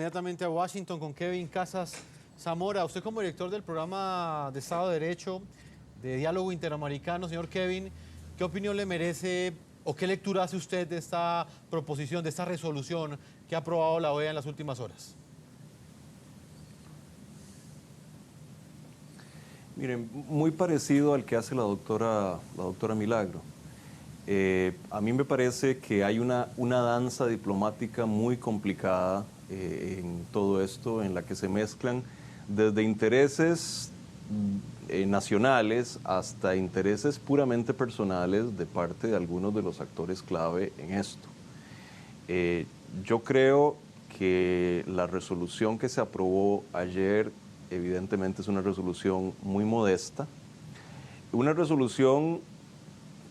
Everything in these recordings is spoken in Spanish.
Inmediatamente a Washington con Kevin Casas Zamora. Usted como director del programa de Estado de Derecho, de Diálogo Interamericano, señor Kevin, ¿qué opinión le merece o qué lectura hace usted de esta proposición, de esta resolución que ha aprobado la OEA en las últimas horas? Miren, muy parecido al que hace la doctora Milagro. A mí me parece que hay una danza diplomática muy complicada en todo esto, en la que se mezclan desde intereses nacionales hasta intereses puramente personales de parte de algunos de los actores clave en esto. Yo creo que la resolución que se aprobó ayer evidentemente es una resolución muy modesta, una resolución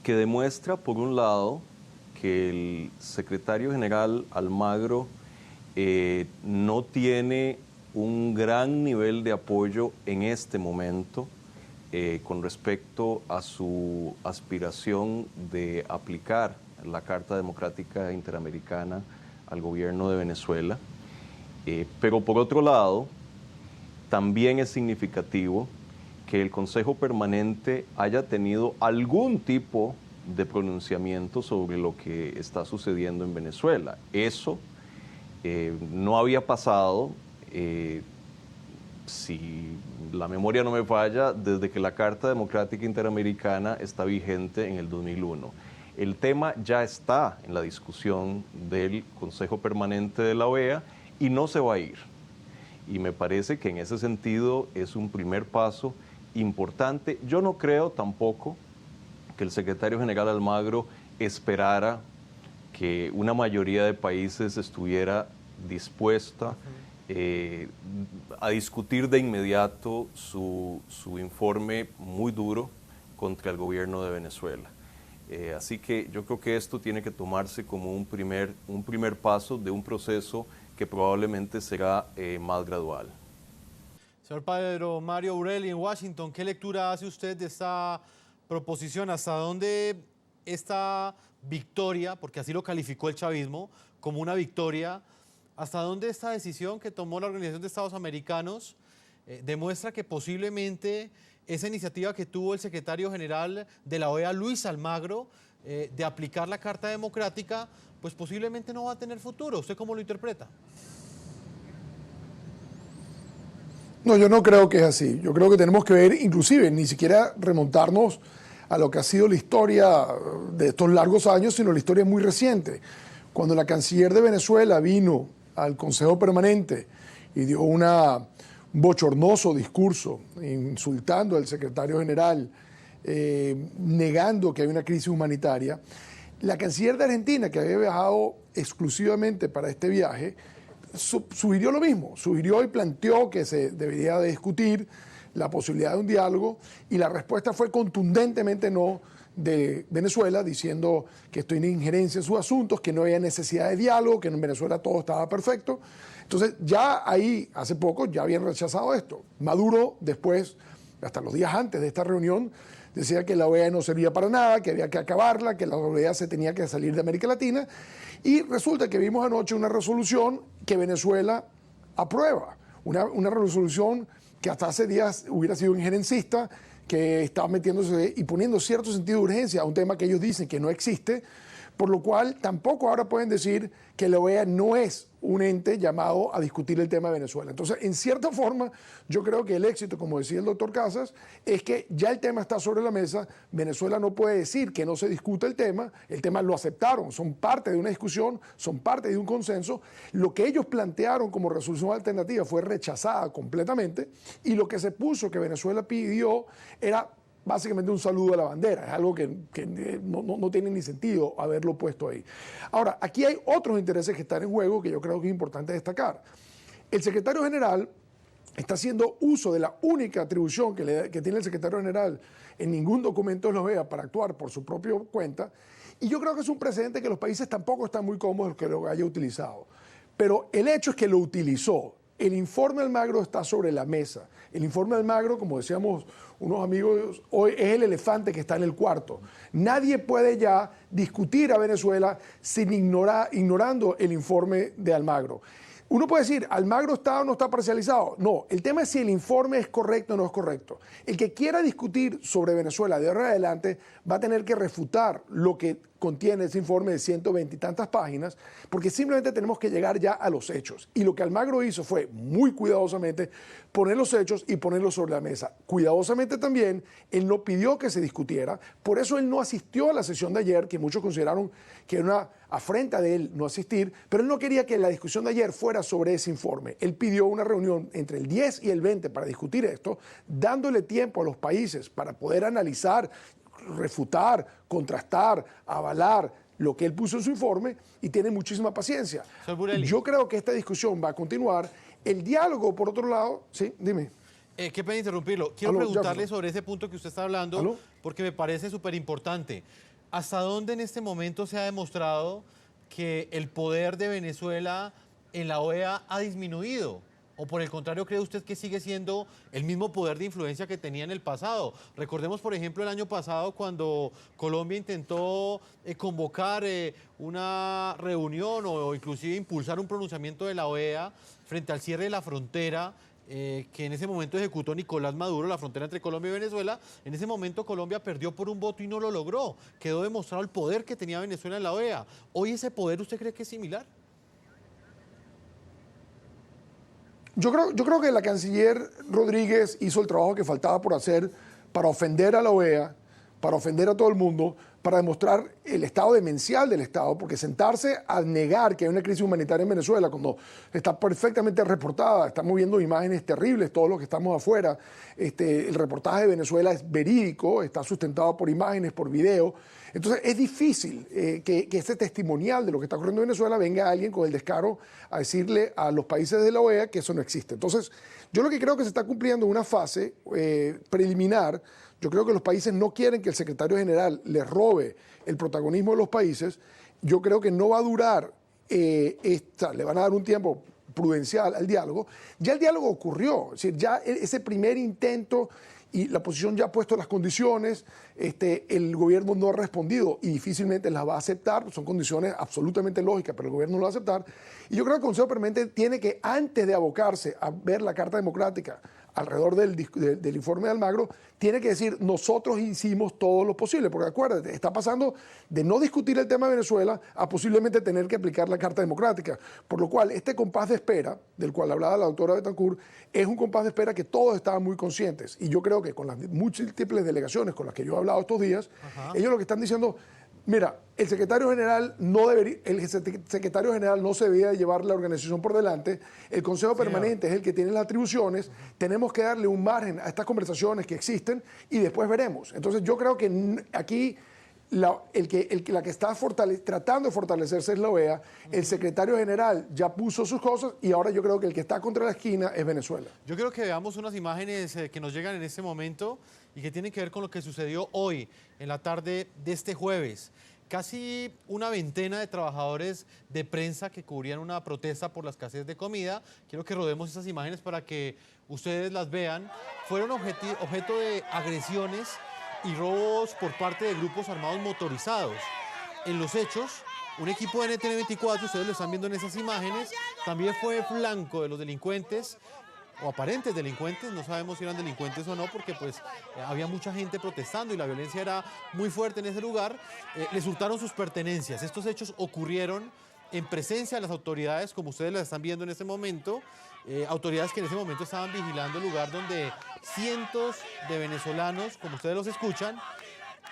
que demuestra, por un lado, que el secretario general Almagro no tiene un gran nivel de apoyo en este momento con respecto a su aspiración de aplicar la Carta Democrática Interamericana al gobierno de Venezuela. Pero por otro lado, también es significativo que el Consejo Permanente haya tenido algún tipo de pronunciamiento sobre lo que está sucediendo en Venezuela. Eso no había pasado, si la memoria no me falla, desde que la Carta Democrática Interamericana está vigente en el 2001. El tema ya está en la discusión del Consejo Permanente de la OEA y no se va a ir. Y me parece que en ese sentido es un primer paso importante. Yo no creo tampoco que el secretario general Almagro esperara que una mayoría de países estuviera dispuesta a discutir de inmediato su informe muy duro contra el gobierno de Venezuela. Así que yo creo que esto tiene que tomarse como un primer paso de un proceso que probablemente será más gradual. Señor Pedro Mario Urelli, en Washington, ¿qué lectura hace usted de esta proposición? ¿Hasta dónde esta victoria, porque así lo calificó el chavismo, como una victoria, hasta dónde esta decisión que tomó la Organización de Estados Americanos demuestra que posiblemente esa iniciativa que tuvo el secretario general de la OEA, Luis Almagro, de aplicar la Carta Democrática, pues posiblemente no va a tener futuro? ¿Usted cómo lo interpreta? No, yo no creo que es así. Yo creo que tenemos que ver, inclusive, ni siquiera remontarnos a lo que ha sido la historia de estos largos años, sino la historia muy reciente. Cuando la canciller de Venezuela vino al Consejo Permanente y dio un bochornoso discurso insultando al secretario general, negando que hay una crisis humanitaria, la canciller de Argentina, que había viajado exclusivamente para este viaje, sugirió lo mismo, sugirió y planteó que se debería de discutir la posibilidad de un diálogo, y la respuesta fue contundentemente no de Venezuela, diciendo que esto era injerencia en sus asuntos, que no había necesidad de diálogo, que en Venezuela todo estaba perfecto. Entonces ya ahí, hace poco, ya habían rechazado esto. Maduro después, hasta los días antes de esta reunión, decía que la OEA no servía para nada, que había que acabarla, que la OEA se tenía que salir de América Latina, y resulta que vimos anoche una resolución que Venezuela aprueba, una resolución que hasta hace días hubiera sido injerencista, que está metiéndose y poniendo cierto sentido de urgencia a un tema que ellos dicen que no existe, por lo cual tampoco ahora pueden decir que la OEA no es un ente llamado a discutir el tema de Venezuela. Entonces, en cierta forma, yo creo que el éxito, como decía el doctor Casas, es que ya el tema está sobre la mesa. Venezuela no puede decir que no se discuta el tema lo aceptaron, son parte de una discusión, son parte de un consenso. Lo que ellos plantearon como resolución alternativa fue rechazada completamente, y lo que se puso, que Venezuela pidió, era básicamente un saludo a la bandera. Es algo que no tiene ni sentido haberlo puesto ahí. Ahora, aquí hay otros intereses que están en juego que yo creo que es importante destacar. El secretario general está haciendo uso de la única atribución que tiene el secretario general en ningún documento de la OEA para actuar por su propia cuenta, y yo creo que es un precedente que los países tampoco están muy cómodos que lo haya utilizado. Pero el hecho es que lo utilizó. El informe Almagro está sobre la mesa. El informe Almagro, como decíamos unos amigos hoy, es el elefante que está en el cuarto. Nadie puede ya discutir a Venezuela sin ignorando el informe de Almagro. Uno puede decir, ¿Almagro está o no está parcializado? No, el tema es si el informe es correcto o no es correcto. El que quiera discutir sobre Venezuela de ahora en adelante va a tener que refutar lo que contiene ese informe de 120 y tantas páginas, porque simplemente tenemos que llegar ya a los hechos. Y lo que Almagro hizo fue, muy cuidadosamente, poner los hechos y ponerlos sobre la mesa. Cuidadosamente también, él no pidió que se discutiera, por eso él no asistió a la sesión de ayer, que muchos consideraron que era una afrenta de él no asistir, pero él no quería que la discusión de ayer fuera sobre ese informe. Él pidió una reunión entre el 10 y el 20 para discutir esto, dándole tiempo a los países para poder analizar, refutar, contrastar, avalar lo que él puso en su informe, y tiene muchísima paciencia. Yo creo que esta discusión va a continuar. El diálogo, por otro lado, sí, dime. Qué pena interrumpirlo. Quiero preguntarle sobre ese punto que usted está hablando, porque me parece súper importante. ¿Hasta dónde en este momento se ha demostrado que el poder de Venezuela en la OEA ha disminuido? ¿O por el contrario, cree usted que sigue siendo el mismo poder de influencia que tenía en el pasado? Recordemos, por ejemplo, el año pasado cuando Colombia intentó convocar una reunión o inclusive impulsar un pronunciamiento de la OEA frente al cierre de la frontera que en ese momento ejecutó Nicolás Maduro, la frontera entre Colombia y Venezuela. En ese momento Colombia perdió por un voto y no lo logró. Quedó demostrado el poder que tenía Venezuela en la OEA. ¿Hoy ese poder usted cree que es similar? Yo creo que la canciller Rodríguez hizo el trabajo que faltaba por hacer para ofender a la OEA, para ofender a todo el mundo, para demostrar el estado demencial del Estado, porque sentarse a negar que hay una crisis humanitaria en Venezuela, cuando está perfectamente reportada, estamos viendo imágenes terribles, todos los que estamos afuera, el reportaje de Venezuela es verídico, está sustentado por imágenes, por video. Entonces es difícil que ese testimonial de lo que está ocurriendo en Venezuela venga alguien con el descaro a decirle a los países de la OEA que eso no existe. Entonces yo lo que creo que se está cumpliendo una fase preliminar. Yo creo que los países no quieren que el secretario general les robe el protagonismo de los países. Yo creo que no va a durar, le van a dar un tiempo prudencial al diálogo. Ya el diálogo ocurrió, es decir, ya ese primer intento y la oposición ya ha puesto las condiciones, el gobierno no ha respondido y difícilmente las va a aceptar, son condiciones absolutamente lógicas, pero el gobierno no lo va a aceptar. Y yo creo que el Consejo Permanente tiene que, antes de abocarse a ver la Carta Democrática alrededor del informe de Almagro, tiene que decir, nosotros hicimos todo lo posible, porque acuérdate, está pasando de no discutir el tema de Venezuela a posiblemente tener que aplicar la Carta Democrática, por lo cual este compás de espera, del cual hablaba la doctora Betancourt, es un compás de espera que todos estaban muy conscientes, y yo creo que con las múltiples delegaciones con las que yo he hablado estos días, ellos lo que están diciendo, mira, el secretario general no se debía llevar la organización por delante, el Consejo Permanente es el que tiene las atribuciones, tenemos que darle un margen a estas conversaciones que existen y después veremos. Entonces yo creo que aquí la que está tratando de fortalecerse es la OEA, el secretario general ya puso sus cosas y ahora yo creo que el que está contra la esquina es Venezuela. Yo creo que veamos unas imágenes que nos llegan en este momento y que tienen que ver con lo que sucedió hoy, en la tarde de este jueves. Casi una veintena de trabajadores de prensa que cubrían una protesta por la escasez de comida. Quiero que rodemos esas imágenes para que ustedes las vean. Fueron objeto de agresiones y robos por parte de grupos armados motorizados. En los hechos, un equipo de NTN24, ustedes lo están viendo en esas imágenes, también fue blanco de los delincuentes o aparentes delincuentes, no sabemos si eran delincuentes o no, porque pues había mucha gente protestando y la violencia era muy fuerte en ese lugar. Les hurtaron sus pertenencias. Estos hechos ocurrieron en presencia de las autoridades, como ustedes las están viendo en este momento, autoridades que en ese momento estaban vigilando el lugar donde cientos de venezolanos, como ustedes los escuchan,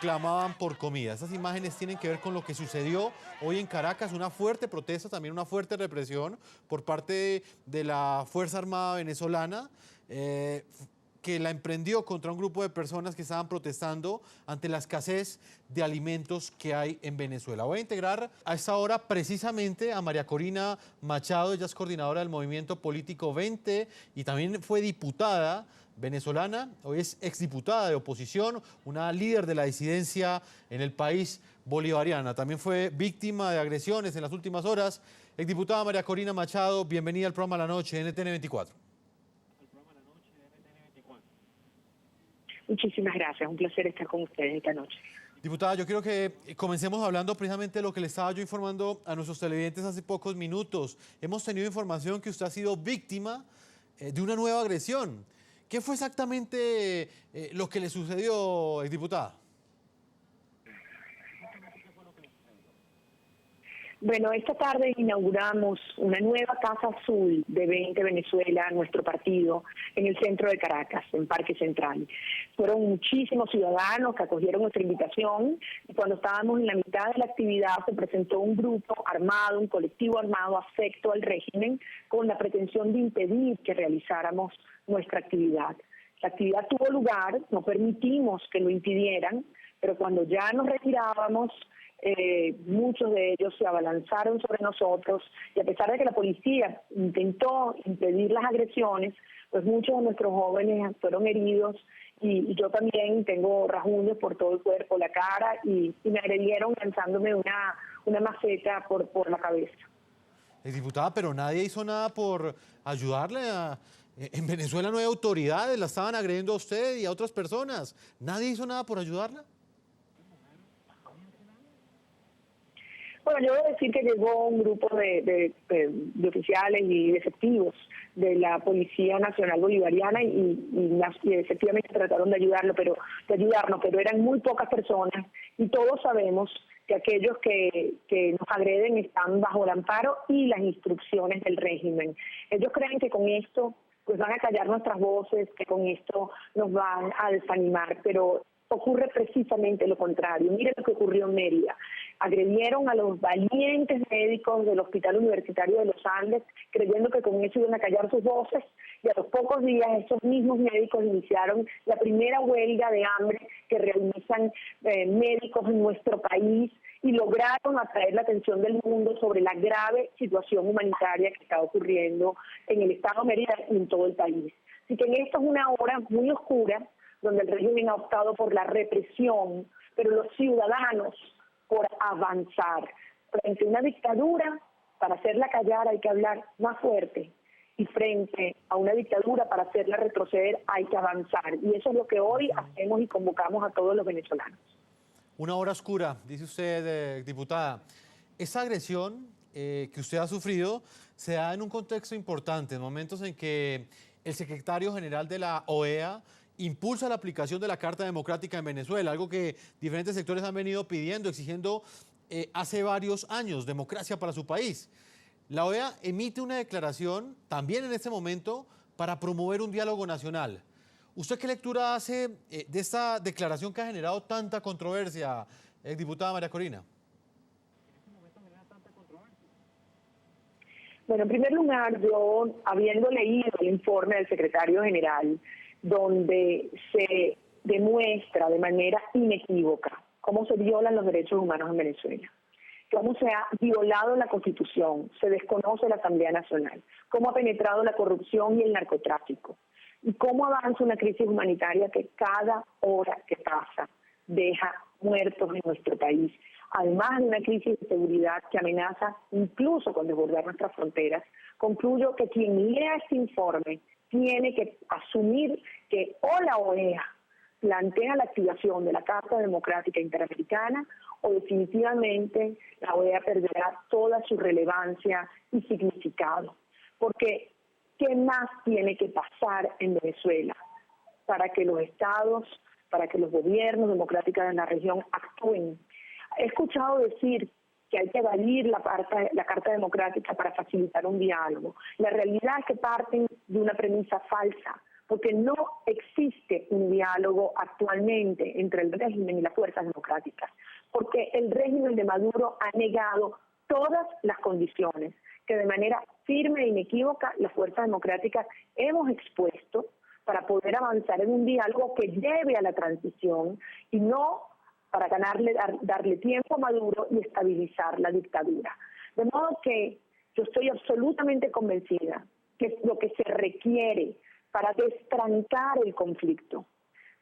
clamaban por comida. Estas imágenes tienen que ver con lo que sucedió hoy en Caracas, una fuerte protesta, también una fuerte represión por parte de la Fuerza Armada venezolana, que la emprendió contra un grupo de personas que estaban protestando ante la escasez de alimentos que hay en Venezuela. Voy a integrar a esta hora precisamente a María Corina Machado, ella es coordinadora del Movimiento Político 20 y también fue diputada venezolana, hoy es exdiputada de oposición, una líder de la disidencia en el país bolivariana. También fue víctima de agresiones en las últimas horas. Exdiputada María Corina Machado, bienvenida al programa La Noche de NTN 24. Muchísimas gracias, un placer estar con ustedes esta noche. Diputada, yo quiero que comencemos hablando precisamente de lo que le estaba yo informando a nuestros televidentes hace pocos minutos. Hemos tenido información que usted ha sido víctima de una nueva agresión. ¿Qué fue exactamente lo que le sucedió, exdiputada? Bueno, esta tarde inauguramos una nueva Casa Azul de 20 Venezuela, nuestro partido, en el centro de Caracas, en Parque Central. Fueron muchísimos ciudadanos que acogieron nuestra invitación y cuando estábamos en la mitad de la actividad se presentó un grupo armado, un colectivo armado afecto al régimen con la pretensión de impedir que realizáramos nuestra actividad. La actividad tuvo lugar, no permitimos que lo impidieran, pero cuando ya nos retirábamos, muchos de ellos se abalanzaron sobre nosotros y a pesar de que la policía intentó impedir las agresiones, pues muchos de nuestros jóvenes fueron heridos y yo también tengo rasguños por todo el cuerpo, la cara y me agredieron lanzándome una maceta por la cabeza. Diputada, pero nadie hizo nada por ayudarle en Venezuela no hay autoridades, la estaban agrediendo a usted y a otras personas. ¿Nadie hizo nada por ayudarla? Bueno, yo debo decir que llegó un grupo de oficiales y de efectivos de la Policía Nacional Bolivariana y efectivamente trataron de ayudarnos, pero eran muy pocas personas y todos sabemos que aquellos que nos agreden están bajo el amparo y las instrucciones del régimen. Ellos creen que con esto pues van a callar nuestras voces, que con esto nos van a desanimar, pero ocurre precisamente lo contrario. Miren lo que ocurrió en Mérida. Agredieron a los valientes médicos del Hospital Universitario de los Andes, creyendo que con eso iban a callar sus voces, y a los pocos días estos mismos médicos iniciaron la primera huelga de hambre que realizan médicos en nuestro país y lograron atraer la atención del mundo sobre la grave situación humanitaria que está ocurriendo en el estado de Mérida y en todo el país. Así que en esto es una hora muy oscura, donde el régimen ha optado por la represión, pero los ciudadanos por avanzar. Frente a una dictadura, para hacerla callar hay que hablar más fuerte, y frente a una dictadura, para hacerla retroceder hay que avanzar. Y eso es lo que hoy hacemos y convocamos a todos los venezolanos. Una hora oscura, dice usted, diputada. Esa agresión que usted ha sufrido se da en un contexto importante, en momentos en que el secretario general de la OEA impulsa la aplicación de la Carta Democrática en Venezuela, algo que diferentes sectores han venido pidiendo, exigiendo hace varios años, democracia para su país. La OEA emite una declaración también en este momento para promover un diálogo nacional. ¿Usted qué lectura hace de esta declaración que ha generado tanta controversia, diputada María Corina? Bueno, en primer lugar, yo, habiendo leído el informe del secretario general, donde se demuestra de manera inequívoca cómo se violan los derechos humanos en Venezuela, cómo se ha violado la Constitución, se desconoce la Asamblea Nacional, cómo ha penetrado la corrupción y el narcotráfico, y cómo avanza una crisis humanitaria que cada hora que pasa deja muertos en nuestro país, además de una crisis de seguridad que amenaza incluso con desbordar nuestras fronteras. Concluyo que quien lea este informe tiene que asumir que o la OEA plantea la activación de la Carta Democrática Interamericana o definitivamente la OEA perderá toda su relevancia y significado. Porque, ¿qué más tiene que pasar en Venezuela para que los estados, para que los gobiernos democráticos de la región actúen? He escuchado decir que hay que evadir la Carta Democrática para facilitar un diálogo. La realidad es que parten de una premisa falsa, porque no existe un diálogo actualmente entre el régimen y las fuerzas democráticas, porque el régimen de Maduro ha negado todas las condiciones que de manera firme e inequívoca las fuerzas democráticas hemos expuesto para poder avanzar en un diálogo que lleve a la transición y no para darle tiempo a Maduro y estabilizar la dictadura. De modo que yo estoy absolutamente convencida que lo que se requiere para destrancar el conflicto,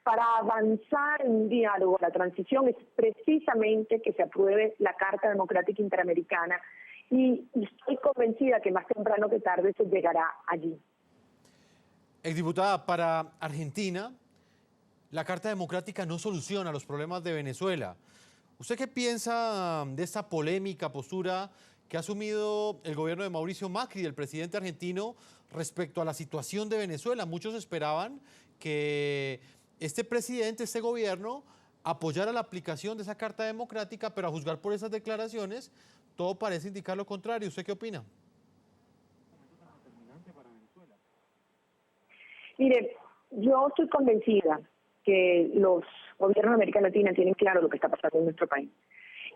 para avanzar en un diálogo, la transición, es precisamente que se apruebe la Carta Democrática Interamericana y estoy convencida que más temprano que tarde se llegará allí. Exdiputada, para Argentina, la Carta Democrática no soluciona los problemas de Venezuela. ¿Usted qué piensa de esta polémica postura que ha asumido el gobierno de Mauricio Macri, el presidente argentino, respecto a la situación de Venezuela? Muchos esperaban que este presidente, este gobierno, apoyara la aplicación de esa Carta Democrática, pero a juzgar por esas declaraciones, todo parece indicar lo contrario. ¿Usted qué opina? Mire, yo estoy convencida que los gobiernos de América Latina tienen claro lo que está pasando en nuestro país.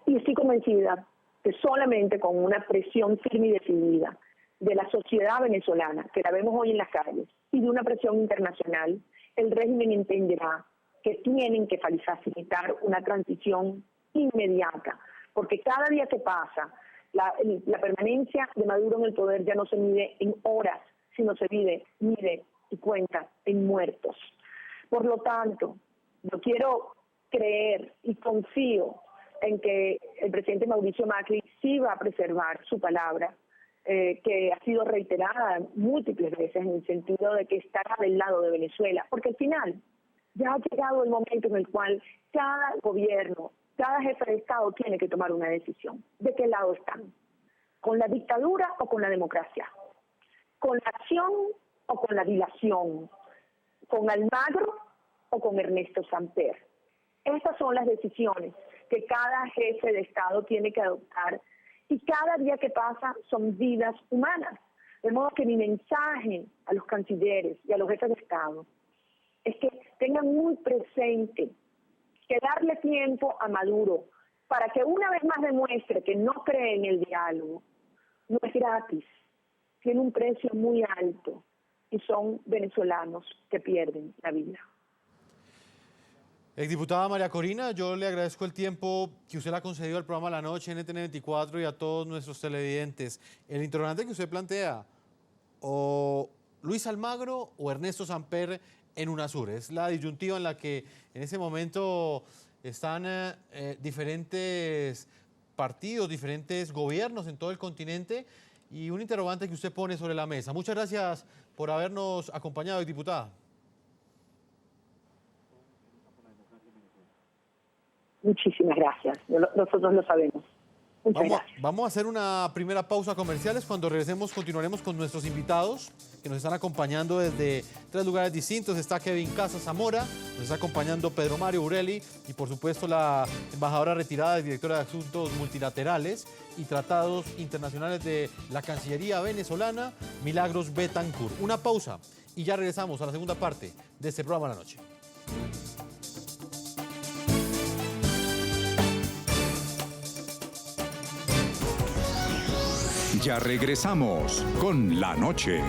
Y estoy convencida que solamente con una presión firme y decidida de la sociedad venezolana, que la vemos hoy en las calles, y de una presión internacional, el régimen entenderá que tienen que facilitar una transición inmediata, porque cada día que pasa, la permanencia de Maduro en el poder ya no se mide en horas, sino se mide y cuenta en muertos. Por lo tanto, yo quiero creer y confío en que el presidente Mauricio Macri sí va a preservar su palabra, que ha sido reiterada múltiples veces en el sentido de que estará del lado de Venezuela, porque al final ya ha llegado el momento en el cual cada gobierno, cada jefe de Estado tiene que tomar una decisión. ¿De qué lado están? ¿Con la dictadura o con la democracia? ¿Con la acción o con la dilación? ¿Con Almagro o con Ernesto Samper? Esas son las decisiones que cada jefe de Estado tiene que adoptar, y cada día que pasa son vidas humanas. De modo que mi mensaje a los cancilleres y a los jefes de Estado es que tengan muy presente que darle tiempo a Maduro para que una vez más demuestre que no cree en el diálogo no es gratis, tiene un precio muy alto, y son venezolanos que pierden la vida. Exdiputada María Corina, yo le agradezco el tiempo que usted le ha concedido al programa La Noche, NTN 24 y a todos nuestros televidentes. El interrogante que usted plantea, o Luis Almagro o Ernesto Samper en UNASUR, es la disyuntiva en la que en ese momento están diferentes partidos, diferentes gobiernos en todo el continente, y un interrogante que usted pone sobre la mesa. Muchas gracias por habernos acompañado, diputada. Muchísimas gracias. Nosotros lo sabemos. Muchas gracias. Vamos a hacer una primera pausa comerciales. Cuando regresemos continuaremos con nuestros invitados que nos están acompañando desde 3 lugares distintos. Está Kevin Casas Zamora, nos está acompañando Pedro Mario Urelli y por supuesto la embajadora retirada y directora de Asuntos Multilaterales y Tratados Internacionales de la Cancillería venezolana, Milagros Betancourt. Una pausa y ya regresamos a la segunda parte de este programa La Noche. Ya regresamos con La Noche.